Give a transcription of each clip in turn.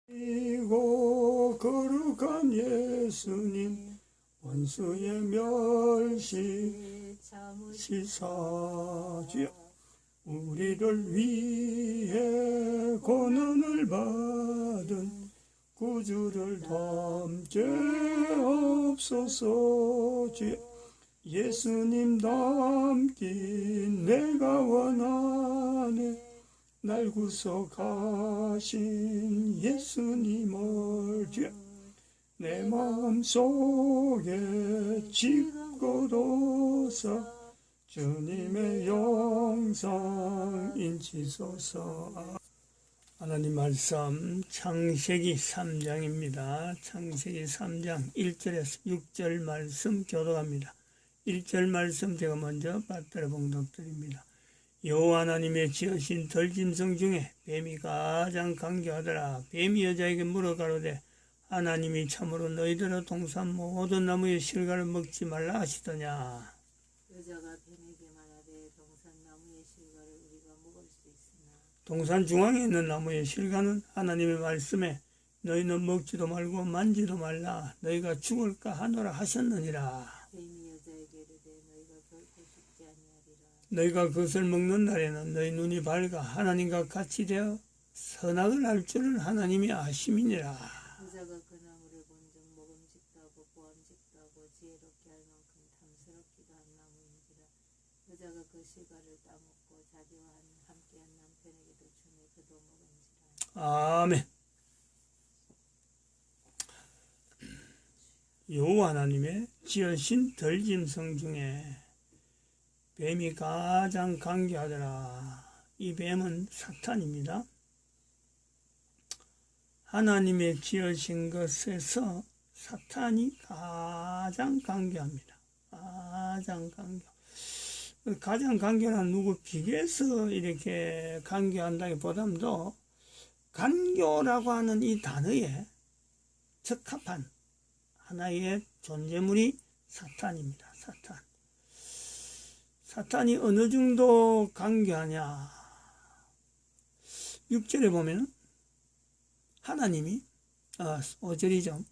이고 거룩한 예수님 원수의 멸시 시사주여 우리를 위해 고난을 받은 구주를 닮게 없소서. 주여 예수님 닮기 내가 원하네. 날 구속하신 예수님을 주여 내 마음속에 짓고도사 주님의 영상 인치소서. 하나님 말씀 창세기 3장입니다. 창세기 3장 1절에서 6절 말씀 교독합니다. 1절 말씀 제가 먼저 받들어 봉독드립니다. 여호와 하나님의 지으신 들짐승 중에 뱀이 가장 강교하더라. 뱀이 여자에게 물어가로되 하나님이 참으로 너희들의 동산 모든 나무의 실과를 먹지 말라 하시더냐. 여자가 뱀에게 말하되 동산 나무의 실과를 우리가 먹을 수 있으나 동산 중앙에 있는 나무의 실과는 하나님의 말씀에 너희는 먹지도 말고 만지도 말라 너희가 죽을까 하노라 하셨느니라. 뱀이 여자에게 이르되 너희가 결코 죽지 아니하리라. 너희가 그것을 먹는 날에는 너희 눈이 밝아 하나님과 같이 되어 선악을 알 줄을 하나님이 아심이니라. 여자가 그 나무를 본즉 먹음직도 하고 보암직도 하고 지혜롭게 할 만큼 탐스럽기도 한 나무인지라. 여자가 그 실과를 따먹고 자기와 함께한 남편에게도 주매 그도 먹은지라. 아멘. 여호와 하나님의 지으신 들짐승 중에 뱀이 가장 강교하더라. 이 뱀은 사탄입니다. 하나님의 지으신 것에서 사탄이 가장 강교합니다. 가장 강교한 누구 비교해서 이렇게 강교한다기보다도 간교라고 하는 이 단어에 적합한 하나의 존재물이 사탄입니다. 사탄이 어느 정도 강교하냐. 6절에 보면 하나님이 5절이죠.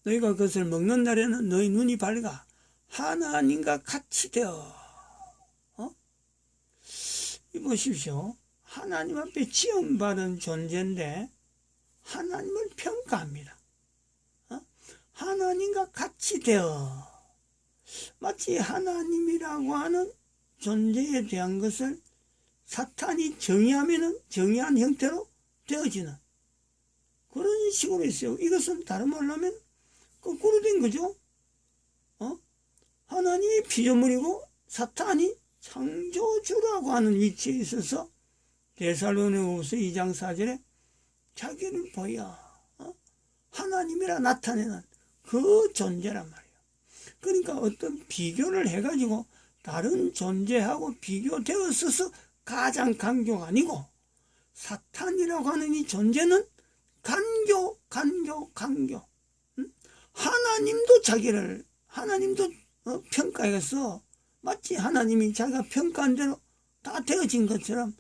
너희가 그것을 먹는 날에는 너희 눈이 밝아 하나님과 같이 되어. 이 보십시오. 하나님 앞에 지음받은 존재인데 하나님을 평가합니다. 하나님과 같이 되어. 마치 하나님이라고 하는 존재에 대한 것을 사탄이 정의하면은 정의한 형태로 되어지는 그런 식으로 있어요. 이것은 다른 말로 하면 거꾸로 된 거죠. 하나님이 피조물이고 사탄이 창조주라고 하는 위치에 있어서 데살로니가후서 2장 4절에 자기를 보여 하나님이라 나타내는 그 존재란 말이에요. 그러니까 어떤 비교를 해가지고 다른 존재하고 비교되었어서 가장 강교가 아니고 사탄이라고 하는 이 존재는 간교. 하나님도 자기를 평가해서 마치 하나님이 자기가 평가한 대로 다 되어진 것처럼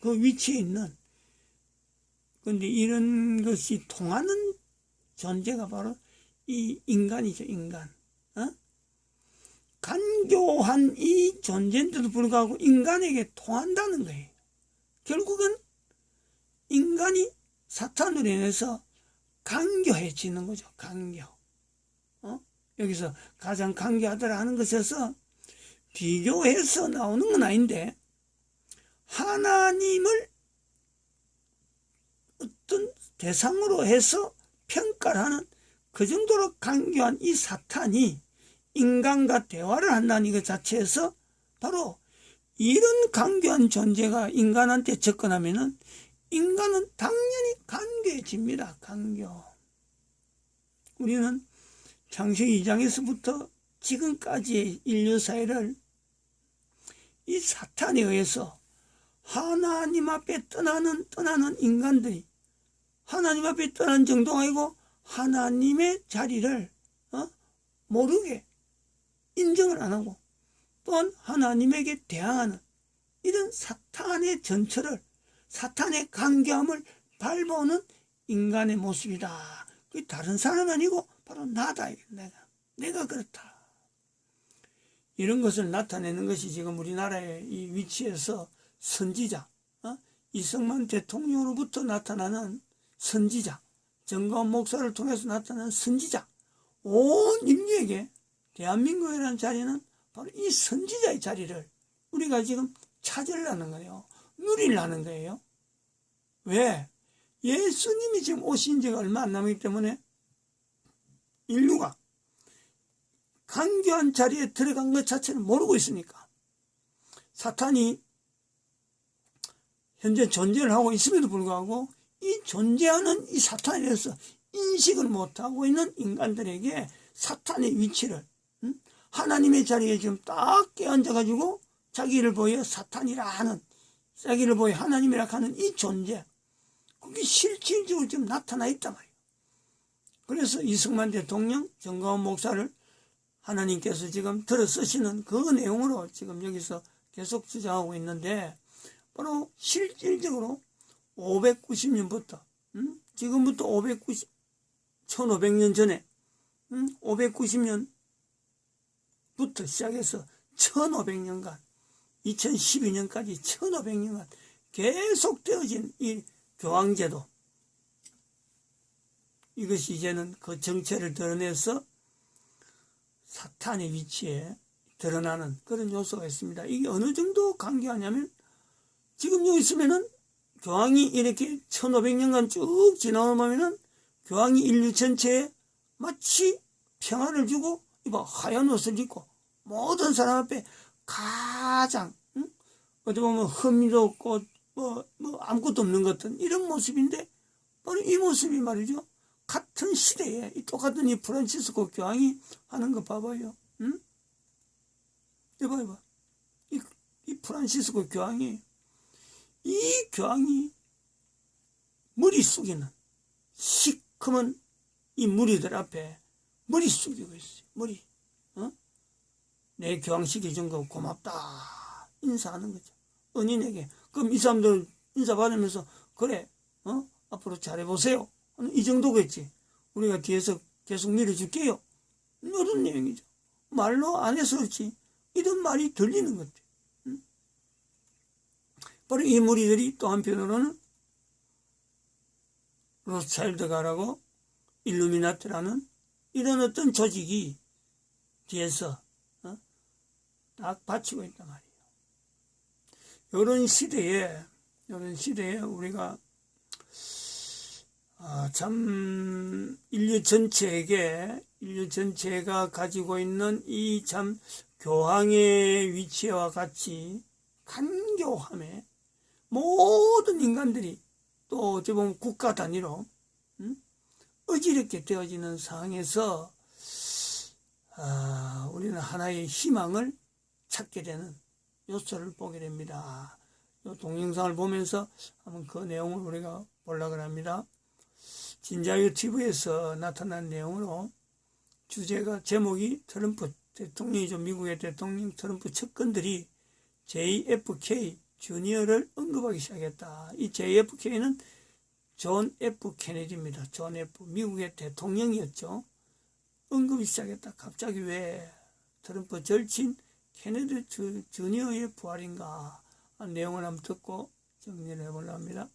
그 위치에 있는. 그런데 이런 것이 통하는 존재가 바로 이 인간이죠. 인간. 간교한 이 존재인데도 불구하고 인간에게 통한다는 거예요. 결국은 인간이 사탄으로 인해서 간교해지는 거죠. 간교. 여기서 가장 간교하더라 하는 것에서 비교해서 나오는 건 아닌데 하나님을 어떤 대상으로 해서 평가를 하는 그 정도로 간교한 이 사탄이 인간과 대화를 한다는 것 자체에서 바로 이런 간교한 존재가 인간한테 접근하면은 인간은 당연히 간교해집니다. 간교. 우리는 창세기 2장에서부터 지금까지의 인류 사회를 이 사탄에 의해서 하나님 앞에 떠나는 인간들이 하나님 앞에 떠난 정도가 아니고 하나님의 자리를 모르게 인정을 안 하고 또한 하나님에게 대항하는 이런 사탄의 전철을 사탄의 간교함을 밟아오는 인간의 모습이다. 그 다른 사람 아니고 바로 나다. 내가 그렇다. 이런 것을 나타내는 것이 지금 우리나라의 이 위치에서 선지자, 이승만 대통령으로부터 나타나는 선지자, 정가원 목사를 통해서 나타나는 선지자, 온 인류에게 대한민국이라는 자리는 바로 이 선지자의 자리를 우리가 지금 찾으려는 거예요. 누리려는 거예요. 왜? 예수님이 지금 오신 지가 얼마 안 남았기 때문에 인류가 간교한 자리에 들어간 것 자체를 모르고 있으니까 사탄이 현재 존재를 하고 있음에도 불구하고 이 존재하는 이 사탄에 대해서 인식을 못하고 있는 인간들에게 사탄의 위치를 하나님의 자리에 지금 딱 깨앉아가지고 자기를 보여 사탄이라 하는, 자기를 보여 하나님이라 하는 이 존재, 그게 실질적으로 지금 나타나 있단 말이에요. 그래서 이승만 대통령, 정가원 목사를 하나님께서 지금 들어 쓰시는 그 내용으로 지금 여기서 계속 주장하고 있는데, 바로 실질적으로 590년부터 지금부터 1500년 전에 590년부터 시작해서 1500년간 2012년까지 1500년간 계속 되어진 이 교황제도, 이것이 이제는 그 정체를 드러내서 사탄의 위치에 드러나는 그런 요소가 있습니다. 이게 어느 정도 관계하냐면, 지금 여기 있으면은 교황이 이렇게 1500년간 쭉 지나오면은 교황이 인류 전체에 마치 평화를 주고, 이봐, 하얀 옷을 입고 모든 사람 앞에 가장 어떻게 보면 흠도 없고 뭐 아무것도 없는 것 같은 이런 모습인데, 바로 이 모습이 말이죠, 같은 시대에 이 똑같은 이 프란치스코 교황이 하는 거 봐봐요. 이봐. 이 프란치스코 교황이, 이 교황이 머리 숙이는 시커먼 이 무리들 앞에 머리 숙이고 있어요. 머리. 내 교황시켜 준 거 고맙다. 인사하는 거죠. 은인에게. 그럼 이 사람들 인사 받으면서, 그래, 앞으로 잘해보세요. 이 정도겠지. 우리가 뒤에서 계속 밀어줄게요. 이런 내용이죠. 말로 안 해서 그렇지 이런 말이 들리는 것 같아요. 바로 이 무리들이 또 한편으로는 로스차일드가라고 일루미나티라는 이런 어떤 조직이 뒤에서 딱 받치고 있단 말이에요. 이런 시대에 우리가 참 인류 전체가 가지고 있는 이 참 교황의 위치와 같이 간교함에 모든 인간들이 또 어찌 보면 국가 단위로 어지럽게 되어지는 상황에서 우리는 하나의 희망을 찾게 되는 요소를 보게 됩니다. 이 동영상을 보면서 한번 그 내용을 우리가 보려고 합니다. 진자유 TV에서 나타난 내용으로 제목이 트럼프 대통령이죠. 미국의 대통령 트럼프 측근들이 JFK 주니어를 언급하기 시작했다. 이 JFK는 존 F 케네디입니다. 존 F, 미국의 대통령이었죠. 언급이 시작했다. 갑자기 왜 트럼프 절친 케네디 주니어의 부활인가 한 내용을 한번 듣고 정리를 해보려 합니다.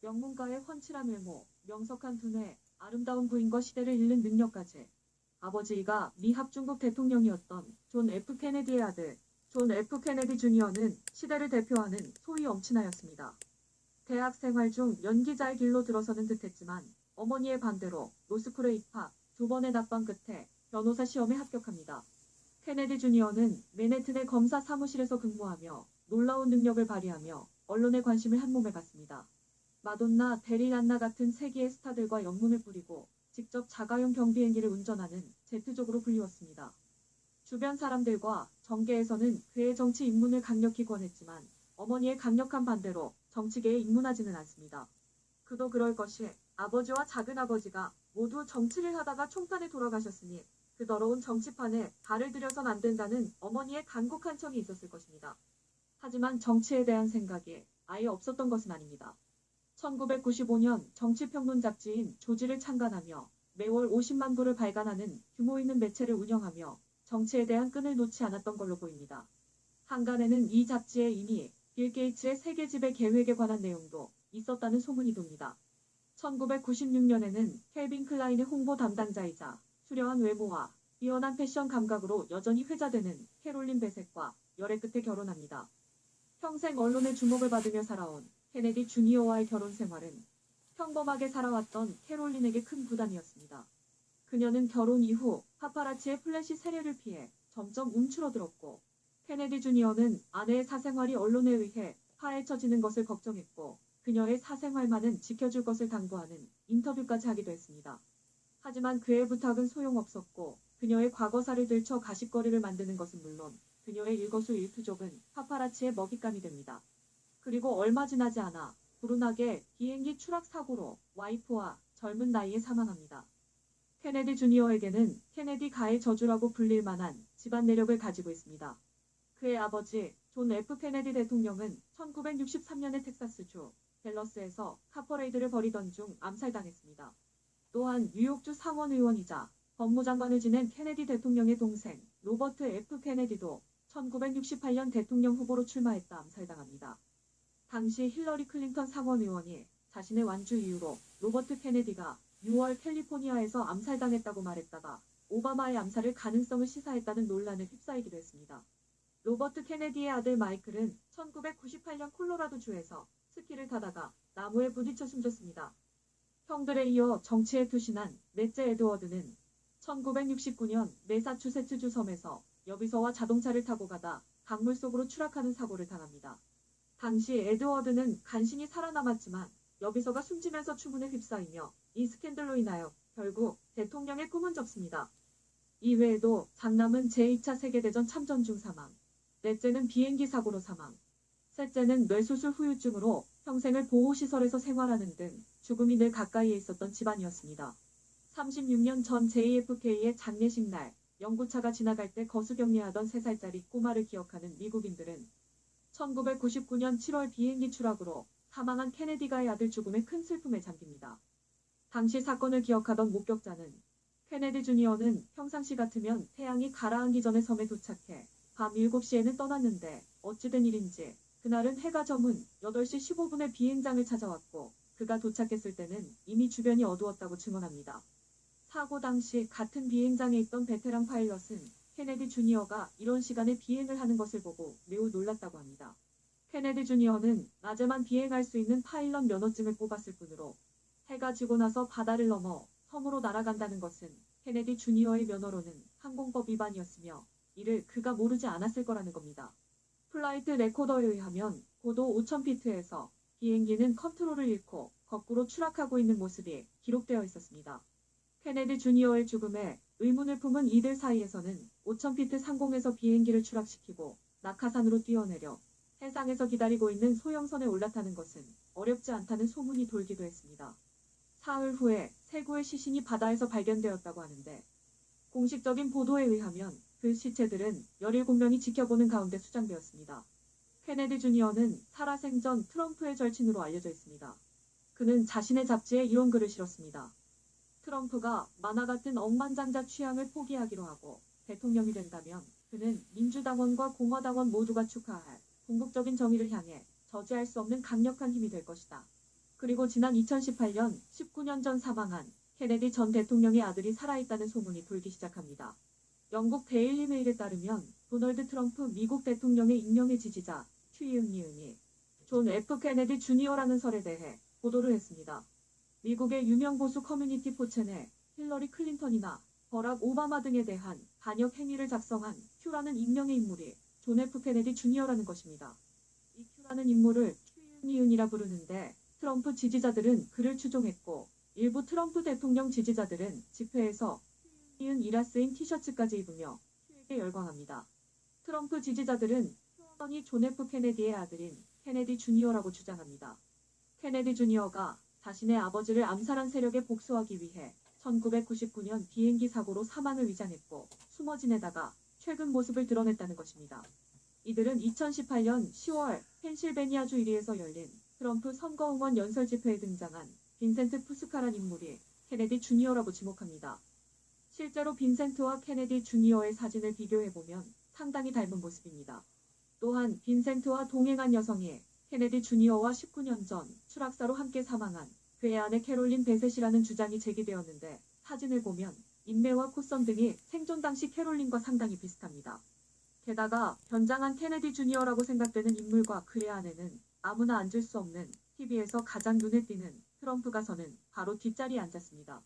영문가의 훤칠한 외모, 명석한 두뇌, 아름다운 부인과 시대를 읽는 능력까지. 아버지가 미 합중국 대통령이었던 존 F 케네디의 아들 존 F 케네디 주니어는 시대를 대표하는 소위 엄친아였습니다. 대학 생활 중 연기자의 길로 들어서는 듯했지만 어머니의 반대로 로스쿨에 입학, 2번의 낙방 끝에 변호사 시험에 합격합니다. 케네디 주니어는 맨해튼의 검사 사무실에서 근무하며 놀라운 능력을 발휘하며 언론의 관심을 한몸에 받습니다. 마돈나, 데릴 안나 같은 세계의 스타들과 연문을 뿌리고 직접 자가용 경비행기를 운전하는 제트족으로 불리웠습니다. 주변 사람들과 정계에서는 그의 정치 입문을 강력히 권했지만 어머니의 강력한 반대로 정치계에 입문하지는 않습니다. 그도 그럴 것이 아버지와 작은아버지가 모두 정치를 하다가 총판에 돌아가셨으니 그 더러운 정치판에 발을 들여선 안 된다는 어머니의 간곡한 청이 있었을 것입니다. 하지만 정치에 대한 생각이 아예 없었던 것은 아닙니다. 1995년 정치평론 잡지인 조지를 창간하며 매월 50만 부를 발간하는 규모 있는 매체를 운영하며 정치에 대한 끈을 놓지 않았던 걸로 보입니다. 한간에는 이 잡지에 이미 빌 게이츠의 세계 지배 계획에 관한 내용도 있었다는 소문이 돕니다. 1996년에는 켈빈 클라인의 홍보 담당자이자 수려한 외모와 뛰어난 패션 감각으로 여전히 회자되는 캐롤린 베셋과 열애 끝에 결혼합니다. 평생 언론의 주목을 받으며 살아온 케네디 주니어와의 결혼 생활은 평범하게 살아왔던 캐롤린에게 큰 부담이었습니다. 그녀는 결혼 이후 파파라치의 플래시 세례를 피해 점점 움츠러들었고, 케네디 주니어는 아내의 사생활이 언론에 의해 파헤쳐지는 것을 걱정했고, 그녀의 사생활만은 지켜줄 것을 당부하는 인터뷰까지 하기도 했습니다. 하지만 그의 부탁은 소용없었고, 그녀의 과거사를 들춰 가십거리를 만드는 것은 물론 그녀의 일거수일투족은 파파라치의 먹잇감이 됩니다. 그리고 얼마 지나지 않아 불운하게 비행기 추락 사고로 와이프와 젊은 나이에 사망합니다. 케네디 주니어에게는 케네디 가의 저주라고 불릴 만한 집안 내력을 가지고 있습니다. 그의 아버지 존 F 케네디 대통령은 1963년에 텍사스주 댈러스에서 카퍼레이드를 벌이던 중 암살당했습니다. 또한 뉴욕주 상원의원이자 법무장관을 지낸 케네디 대통령의 동생 로버트 F 케네디도 1968년 대통령 후보로 출마했다 암살당합니다. 당시 힐러리 클린턴 상원의원이 자신의 완주 이후로 로버트 케네디가 6월 캘리포니아에서 암살당했다고 말했다가 오바마의 암살을 가능성을 시사했다는 논란에 휩싸이기도 했습니다. 로버트 케네디의 아들 마이클은 1998년 콜로라도주에서 스키를 타다가 나무에 부딪혀 숨졌습니다. 형들에 이어 정치에 투신한 넷째 에드워드는 1969년 매사추세츠주 섬에서 여비서와 자동차를 타고 가다 강물 속으로 추락하는 사고를 당합니다. 당시 에드워드는 간신히 살아남았지만 여비서가 숨지면서 추문에 휩싸이며 이 스캔들로 인하여 결국 대통령의 꿈은 접습니다. 이외에도 장남은 제2차 세계대전 참전 중 사망, 넷째는 비행기 사고로 사망, 셋째는 뇌수술 후유증으로 평생을 보호시설에서 생활하는 등 죽음이 늘 가까이에 있었던 집안이었습니다. 36년 전 JFK의 장례식 날 연구차가 지나갈 때 거수경례하던 3살짜리 꼬마를 기억하는 미국인들은 1999년 7월 비행기 추락으로 사망한 케네디가의 아들 죽음에 큰 슬픔에 잠깁니다. 당시 사건을 기억하던 목격자는 케네디 주니어는 평상시 같으면 태양이 가라앉기 전에 섬에 도착해 밤 7시에는 떠났는데 어찌된 일인지 그날은 해가 저문 8시 15분에 비행장을 찾아왔고 그가 도착했을 때는 이미 주변이 어두웠다고 증언합니다. 사고 당시 같은 비행장에 있던 베테랑 파일럿은 케네디 주니어가 이런 시간에 비행을 하는 것을 보고 매우 놀랐다고 합니다. 케네디 주니어는 낮에만 비행할 수 있는 파일럿 면허증을 뽑았을 뿐으로 해가 지고 나서 바다를 넘어 섬으로 날아간다는 것은 케네디 주니어의 면허로는 항공법 위반이었으며 이를 그가 모르지 않았을 거라는 겁니다. 플라이트 레코더에 의하면 고도 5,000피트에서 비행기는 컨트롤을 잃고 거꾸로 추락하고 있는 모습이 기록되어 있었습니다. 케네디 주니어의 죽음에 의문을 품은 이들 사이에서는 5,000피트 상공에서 비행기를 추락시키고 낙하산으로 뛰어내려 해상에서 기다리고 있는 소형선에 올라타는 것은 어렵지 않다는 소문이 돌기도 했습니다. 사흘 후에 세구의 시신이 바다에서 발견되었다고 하는데 공식적인 보도에 의하면 그 시체들은 17명이 지켜보는 가운데 수장되었습니다. 케네디 주니어는 살아생전 트럼프의 절친으로 알려져 있습니다. 그는 자신의 잡지에 이런 글을 실었습니다. 트럼프가 만화 같은 억만장자 취향을 포기하기로 하고 대통령이 된다면 그는 민주당원과 공화당원 모두가 축하할 궁극적인 정의를 향해 저지할 수 없는 강력한 힘이 될 것이다. 그리고 지난 2018년 19년 전 사망한 케네디 전 대통령의 아들이 살아있다는 소문이 돌기 시작합니다. 영국 데일리 메일에 따르면 도널드 트럼프 미국 대통령의 익명의 지지자 튀이은니은이 존 F 케네디 주니어라는 설에 대해 보도를 했습니다. 미국의 유명 보수 커뮤니티 포첸에 힐러리 클린턴이나 버락 오바마 등에 대한 반역 행위를 작성한 큐라는 익명의 인물이 존 F 케네디 주니어라는 것입니다. 이 큐라는 인물을 튀이은니은이라 부르는데 트럼프 지지자들은 그를 추종했고 일부 트럼프 대통령 지지자들은 집회에서 튀이은니은이라 쓰인 티셔츠까지 입으며 큐에게 열광합니다. 트럼프 지지자들은 큐언이 존 F 케네디의 아들인 케네디 주니어라고 주장합니다. 케네디 주니어가 자신의 아버지를 암살한 세력에 복수하기 위해 1999년 비행기 사고로 사망을 위장했고 숨어 지내다가 최근 모습을 드러냈다는 것입니다. 이들은 2018년 10월 펜실베니아주 이리에서 열린 트럼프 선거응원 연설 집회에 등장한 빈센트 푸스카란 인물이 케네디 주니어라고 지목합니다. 실제로 빈센트와 케네디 주니어의 사진을 비교해보면 상당히 닮은 모습입니다. 또한 빈센트와 동행한 여성이 케네디 주니어와 19년 전 추락사로 함께 사망한 그의 아내 캐롤린 베셋이라는 주장이 제기되었는데 사진을 보면 인매와 콧선 등이 생존 당시 캐롤린과 상당히 비슷합니다. 게다가 변장한 케네디 주니어라고 생각되는 인물과 그의 아내는 아무나 앉을 수 없는 TV에서 가장 눈에 띄는 트럼프가 서는 바로 뒷자리에 앉았습니다.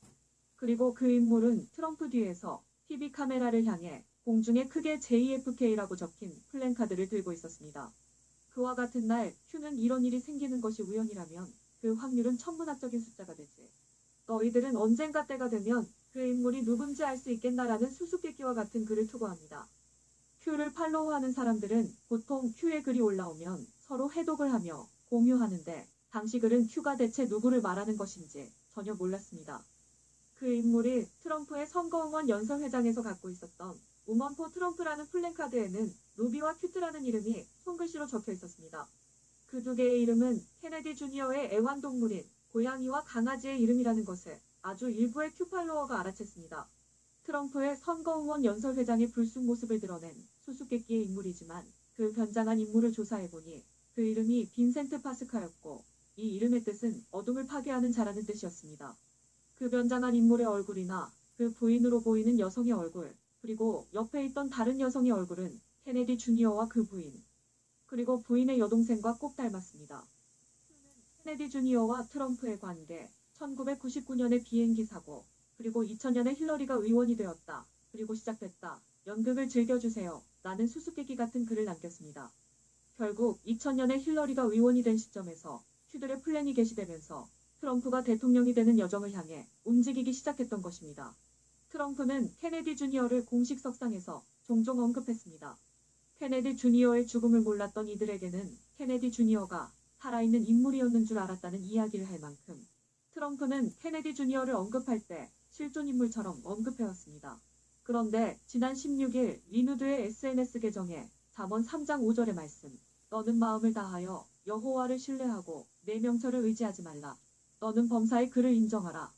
그리고 그 인물은 트럼프 뒤에서 TV 카메라를 향해 공중에 크게 JFK라고 적힌 플랜카드를 들고 있었습니다. 그와 같은 날 큐는 이런 일이 생기는 것이 우연이라면 그 확률은 천문학적인 숫자가 되지. 너희들은 언젠가 때가 되면 그 인물이 누군지 알 수 있겠나라는 수수께끼와 같은 글을 투고합니다. 큐를 팔로우하는 사람들은 보통 큐의 글이 올라오면 서로 해독을 하며 공유하는데 당시 글은 큐가 대체 누구를 말하는 것인지 전혀 몰랐습니다. 그 인물이 트럼프의 선거응원 연설회장에서 갖고 있었던 우먼 포 트럼프라는 플랜카드에는 루비와 큐트라는 이름이 손글씨로 적혀 있었습니다. 그 두 개의 이름은 케네디 주니어의 애완동물인 고양이와 강아지의 이름이라는 것을 아주 일부의 큐 팔로워가 알아챘습니다. 트럼프의 선거응원 연설회장의 불쑥 모습을 드러낸 수수께끼의 인물이지만 그 변장한 인물을 조사해보니 그 이름이 빈센트 파스카였고 이 이름의 뜻은 어둠을 파괴하는 자라는 뜻이었습니다. 그 변장한 인물의 얼굴이나 그 부인으로 보이는 여성의 얼굴, 그리고 옆에 있던 다른 여성의 얼굴은 케네디 주니어와 그 부인, 그리고 부인의 여동생과 꼭 닮았습니다. 케네디 주니어와 트럼프의 관계, 1999년의 비행기 사고, 그리고 2000년에 힐러리가 의원이 되었다. 그리고 시작됐다. 연극을 즐겨주세요. 라는 수수께끼 같은 글을 남겼습니다. 결국 2000년에 힐러리가 의원이 된 시점에서 큐들의 플랜이 개시되면서 트럼프가 대통령이 되는 여정을 향해 움직이기 시작했던 것입니다. 트럼프는 케네디 주니어를 공식 석상에서 종종 언급했습니다. 케네디 주니어의 죽음을 몰랐던 이들에게는 케네디 주니어가 살아있는 인물이었는 줄 알았다는 이야기를 할 만큼 트럼프는 케네디 주니어를 언급할 때 실존 인물처럼 언급해왔습니다. 그런데 지난 16일 리누드의 SNS 계정에 잠언 3장 5절의 말씀, 너는 마음을 다하여 여호와를 신뢰하고 내 명철을 의지하지 말라. 너는 범사의 그를 인정하라.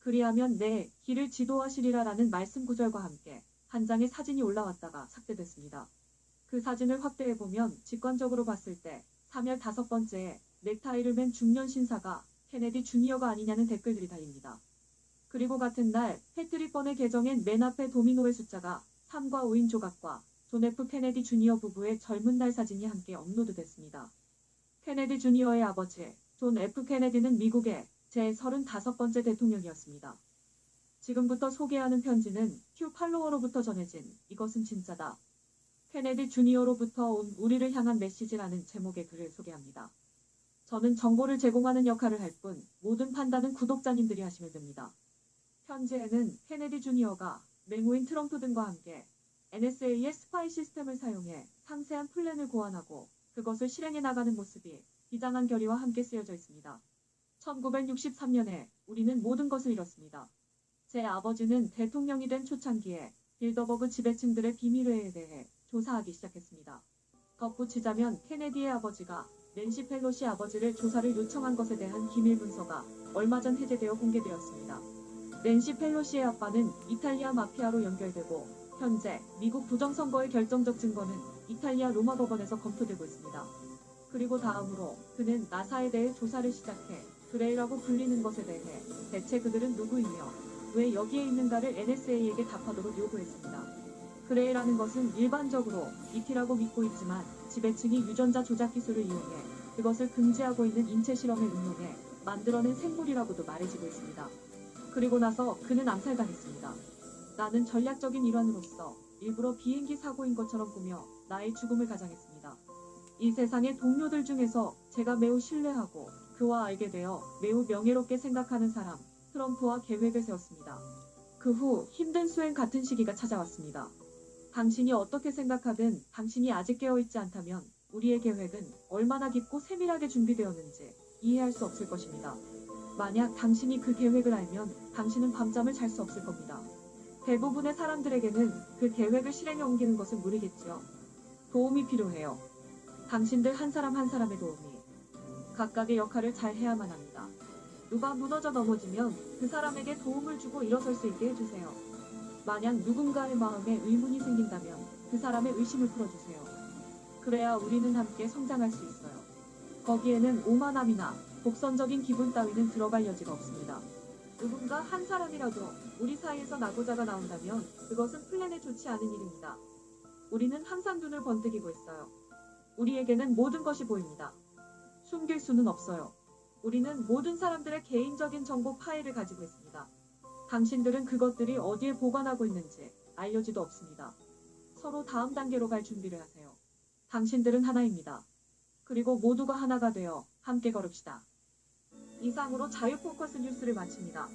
그리하면 내 길을 지도하시리라 라는 말씀 구절과 함께 한 장의 사진이 올라왔다가 삭제됐습니다. 그 사진을 확대해보면 직관적으로 봤을 때 3열 5번째에 넥타이를 맨 중년 신사가 케네디 주니어가 아니냐는 댓글들이 달립니다. 그리고 같은 날 패트릭 번의 계정엔 맨 앞에 도미노의 숫자가 3과 5인 조각과 존 F 케네디 주니어 부부의 젊은 날 사진이 함께 업로드됐습니다. 케네디 주니어의 아버지 존 F 케네디는 미국의 제35번째 대통령이었습니다. 지금부터 소개하는 편지는 큐 팔로워로부터 전해진 이것은 진짜다. 케네디 주니어로부터 온 우리를 향한 메시지라는 제목의 글을 소개합니다. 저는 정보를 제공하는 역할을 할 뿐 모든 판단은 구독자님들이 하시면 됩니다. 편지에는 케네디 주니어가 맹호인 트럼프 등과 함께 NSA의 스파이 시스템을 사용해 상세한 플랜을 고안하고 그것을 실행해 나가는 모습이 비장한 결의와 함께 쓰여져 있습니다. 1963년에 우리는 모든 것을 잃었습니다. 제 아버지는 대통령이 된 초창기에 빌더버그 지배층들의 비밀회에 대해 조사하기 시작했습니다. 덧붙이자면 케네디의 아버지가 낸시 펠로시 아버지를 조사를 요청한 것에 대한 기밀 문서가 얼마 전 해제되어 공개되었습니다. 낸시 펠로시의 아빠는 이탈리아 마피아로 연결되고 현재 미국 부정선거의 결정적 증거는 이탈리아 로마 법원에서 검토되고 있습니다. 그리고 다음으로 그는 나사에 대해 조사를 시작해 그레이라고 불리는 것에 대해 대체 그들은 누구이며 왜 여기에 있는가를 NSA에게 답하도록 요구했습니다. 그레이라는 것은 일반적으로 ET라고 믿고 있지만 지배층이 유전자 조작 기술을 이용해 그것을 금지하고 있는 인체 실험에 응용해 만들어낸 생물이라고도 말해지고 있습니다. 그리고 나서 그는 암살당했습니다. 나는 전략적인 일환으로서 일부러 비행기 사고인 것처럼 꾸며 나의 죽음을 가장했습니다. 이 세상의 동료들 중에서 제가 매우 신뢰하고 그와 알게 되어 매우 명예롭게 생각하는 사람, 트럼프와 계획을 세웠습니다. 그 후 힘든 수행 같은 시기가 찾아왔습니다. 당신이 어떻게 생각하든 당신이 아직 깨어있지 않다면 우리의 계획은 얼마나 깊고 세밀하게 준비되었는지 이해할 수 없을 것입니다. 만약 당신이 그 계획을 알면 당신은 밤잠을 잘 수 없을 겁니다. 대부분의 사람들에게는 그 계획을 실행에 옮기는 것은 무리겠지요. 도움이 필요해요. 당신들 한 사람 한 사람의 도움이. 각각의 역할을 잘 해야만 합니다. 누가 무너져 넘어지면 그 사람에게 도움을 주고 일어설 수 있게 해주세요. 만약 누군가의 마음에 의문이 생긴다면 그 사람의 의심을 풀어주세요. 그래야 우리는 함께 성장할 수 있어요. 거기에는 오만함이나 독선적인 기분 따위는 들어갈 여지가 없습니다. 누군가 한 사람이라도 우리 사이에서 낙오자가 나온다면 그것은 플랜에 좋지 않은 일입니다. 우리는 항상 눈을 번뜩이고 있어요. 우리에게는 모든 것이 보입니다. 숨길 수는 없어요. 우리는 모든 사람들의 개인적인 정보 파일을 가지고 있습니다. 당신들은 그것들이 어디에 보관하고 있는지 알려지도 없습니다. 서로 다음 단계로 갈 준비를 하세요. 당신들은 하나입니다. 그리고 모두가 하나가 되어 함께 걸읍시다. 이상으로 자유포커스 뉴스를 마칩니다.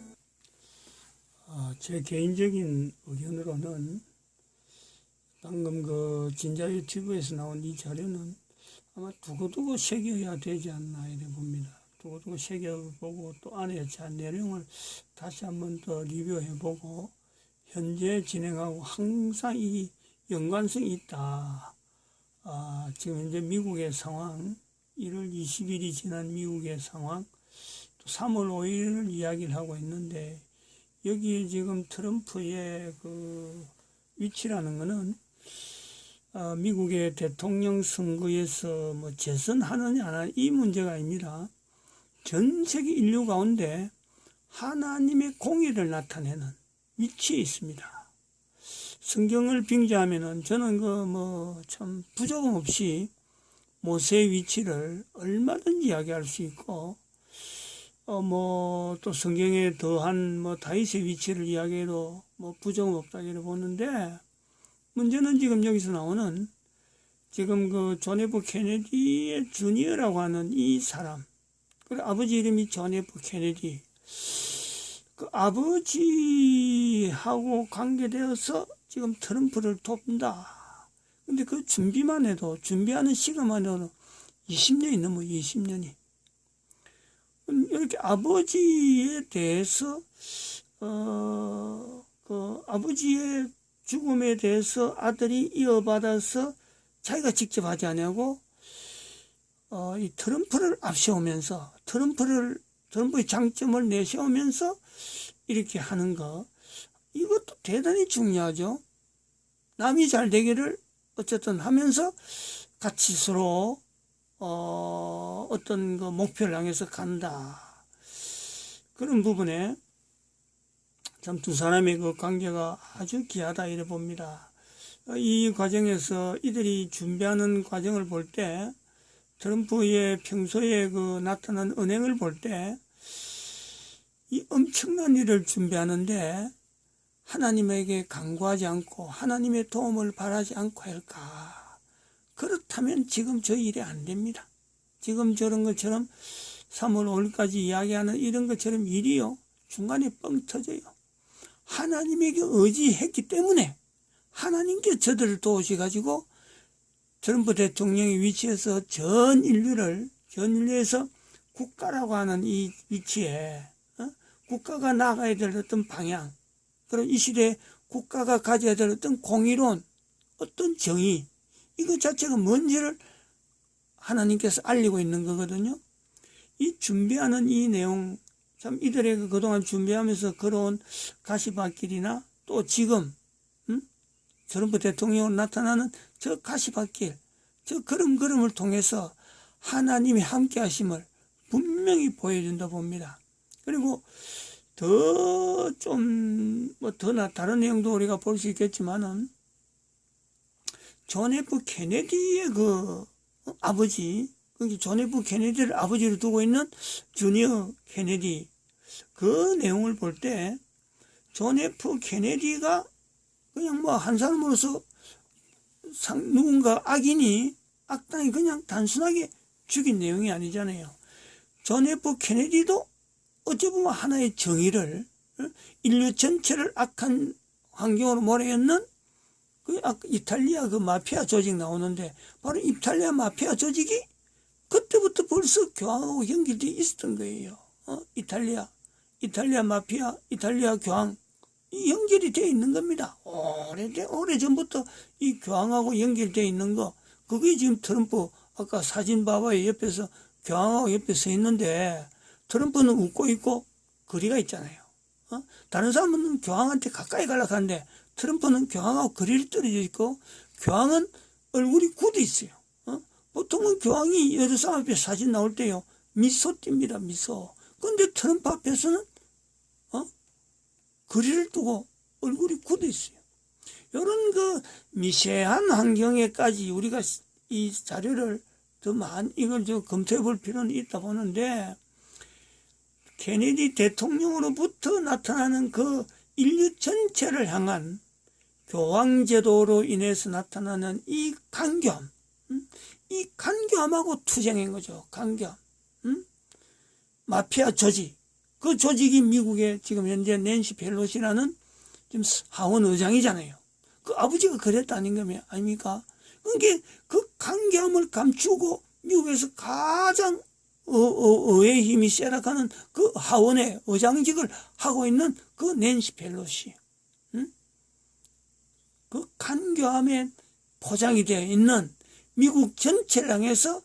제 개인적인 의견으로는 방금 그 진자 유튜브에서 나온 이 자료는 아마 두고두고 새겨야 되지 않나 이래 봅니다. 두고두고 새겨보고 또 안에 내용을 다시 한번 더 리뷰해보고 현재 진행하고 항상 이 연관성이 있다. 지금 현재 미국의 상황, 1월 20일이 지난 미국의 상황, 또 3월 5일을 이야기를 하고 있는데 여기에 지금 트럼프의 그 위치라는 것은 미국의 대통령 선거에서 뭐 재선하느냐 안 하느냐 이 문제가 아닙니다. 전 세계 인류 가운데 하나님의 공의를 나타내는 위치에 있습니다. 성경을 빙자하면은 저는 참 부조금 없이 모세의 위치를 얼마든지 이야기할 수 있고 또 성경에 더한 다윗의 위치를 이야기해도 부조금 없다고 보는데 문제는 지금 여기서 나오는 지금 그 존 F 케네디의 주니어라고 하는 이 사람, 그리고 아버지 이름이 존 F 케네디, 그 아버지하고 관계되어서 지금 트럼프를 돕는다. 근데 그 준비하는 시간만 해도 20년이 넘어 20년이. 이렇게 아버지에 대해서 그 아버지의 죽음에 대해서 아들이 이어받아서 자기가 직접 하지 않냐고 이 트럼프를 앞세우면서 트럼프의 장점을 내세우면서 이렇게 하는 거, 이것도 대단히 중요하죠. 남이 잘 되기를 어쨌든 하면서 같이 서로 어떤 그 목표를 향해서 간다. 그런 부분에 참 두 사람의 그 관계가 아주 귀하다 이래 봅니다. 이 과정에서 이들이 준비하는 과정을 볼 때, 트럼프의 평소에 그 나타난 언행을 볼 때, 이 엄청난 일을 준비하는데 하나님에게 간구하지 않고 하나님의 도움을 바라지 않고 할까? 그렇다면 지금 저 일이 안 됩니다. 지금 저런 것처럼 3월 5일까지 이야기하는 이런 것처럼 일이요, 중간에 뻥 터져요. 하나님에게 의지했기 때문에 하나님께 저들을 도우셔가지고 트럼프 대통령의 위치에서 전 인류에서 국가라고 하는 이 위치에 국가가 나가야 될 어떤 방향, 그럼 이 시대에 국가가 가져야 될 어떤 공의론, 어떤 정의, 이것 자체가 뭔지를 하나님께서 알리고 있는 거거든요. 이 준비하는 이 내용, 참 이들에게 그동안 준비하면서 걸어온 가시밭길이나 또 지금 트럼프 대통령으로 나타나는 저 가시밭길, 저 걸음걸음을 통해서 하나님이 함께 하심을 분명히 보여준다 봅니다. 그리고 더 다른 내용도 우리가 볼 수 있겠지만은 존 F 케네디의 그 아버지, 존 F 케네디를 아버지로 두고 있는 주니어 케네디, 그 내용을 볼 때 존 F 케네디가 그냥 한 사람으로서 누군가 악당이 그냥 단순하게 죽인 내용이 아니잖아요. 존 F 케네디도 어찌 보면 하나의 정의를, 인류 전체를 악한 환경으로 몰아넣는 그 이탈리아 그 마피아 조직 나오는데, 바로 이탈리아 마피아 조직이 그때부터 벌써 교황하고 연결되어 있었던 거예요. 이탈리아 마피아, 이탈리아 교황, 이 연결이 되어 있는 겁니다. 오래전부터 이 교황하고 연결되어 있는 거, 그게 지금 트럼프 아까 사진 봐봐요. 옆에서 교황하고 옆에 서 있는데 트럼프는 웃고 있고 거리가 있잖아요. 다른 사람은 교황한테 가까이 가려고 하는데 트럼프는 교황하고 거리를 떨어져 있고 교황은 얼굴이 굳어 있어요. 보통은 교황이 여러 사람 앞에 사진 나올 때요 미소 띕니다. 미소. 근데 트럼프 앞에서는 거리를 두고 얼굴이 굳어 있어요. 이런 그 미세한 환경에까지 우리가 이 자료를 더 많이 이걸 좀 검토해 볼 필요는 있다 보는데 케네디 대통령으로부터 나타나는 그 인류 전체를 향한 교황제도로 인해서 나타나는 이 간교함, 이 간교함하고 투쟁인 거죠. 간교함. 마피아 조직. 그 조직이 미국의 지금 현재 낸시 펠로시라는 지금 하원 의장이잖아요. 그 아버지가 그랬다 아닙니까? 그게 그 간교함을 감추고 미국에서 가장 의회 힘이 세락하는 그 하원의 의장직을 하고 있는 그 낸시 펠로시. 그 간교함에 포장이 되어 있는 미국 전체를 향해서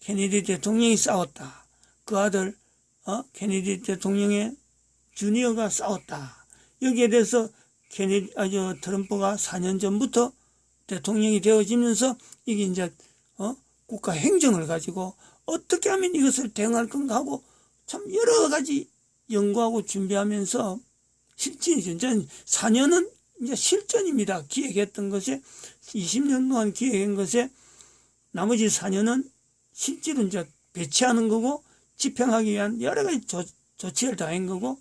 케네디 대통령이 싸웠다. 그 아들 케네디 대통령의 주니어가 싸웠다. 여기에 대해서 트럼프가 4년 전부터 대통령이 되어지면서 이게 이제 국가 행정을 가지고 어떻게 하면 이것을 대응할 건가 하고 참 여러 가지 연구하고 준비하면서 실전이죠. 이제 4년은 이제 실전입니다. 기획했던 것에 20년 동안 기획한 것에 나머지 4년은 실제로 이제 배치하는 거고 집행하기 위한 여러 가지 조치를 다 한 거고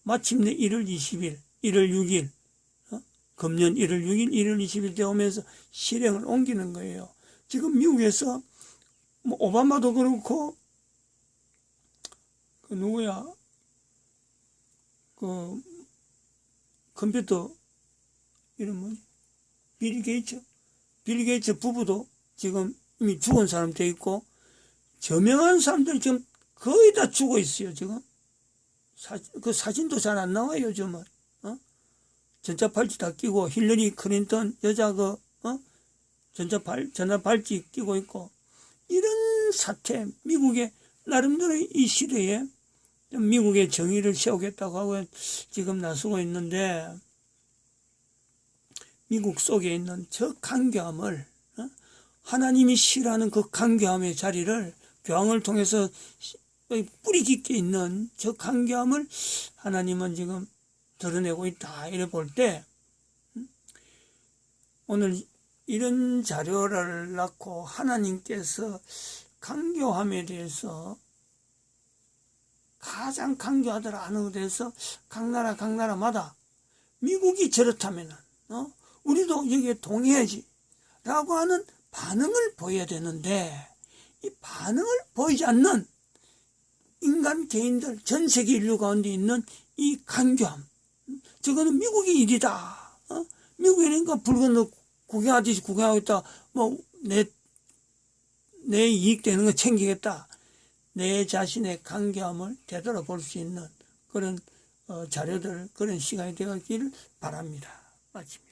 마침내 1월 20일, 1월 6일, 금년 1월 6일, 1월 20일 되오면서 실행을 옮기는 거예요. 지금 미국에서 뭐 오바마도 그렇고 그 누구야 그 컴퓨터 이름 뭐지? 빌 게이츠 부부도 지금 이미 죽은 사람 돼 있고 저명한 사람들 지금 거의 다 죽어 있어요. 지금 그 사진도 잘 안 나와요. 요즘은 전자팔찌 다 끼고 힐러리 클린턴 여자 전자팔찌 끼고 있고 이런 사태 미국의 나름대로 이 시대에 미국의 정의를 세우겠다고 하고 지금 나서고 있는데 미국 속에 있는 저 간교함을 하나님이 싫어하는 그 간교함의 자리를 교황을 통해서 뿌리 깊게 있는 저 간교함을 하나님은 지금 드러내고 있다. 이래 볼 때 오늘 이런 자료를 낳고 하나님께서 간교함에 대해서 가장 간교하더라 하는 것에 대해서 각 나라마다 미국이 저렇다면 우리도 여기에 동의하지 라고 하는 반응을 보여야 되는데 이 반응을 보이지 않는 인간 개인들 전 세계 인류 가운데 있는 이 간교함 저거는 미국의 일이다. 미국이니까 붉은 구경하듯이 구경하고 있다. 뭐 내 이익 되는 거 챙기겠다. 내 자신의 간교함을 되돌아볼 수 있는 그런 자료들 그런 시간이 되었기를 바랍니다. 마칩니다.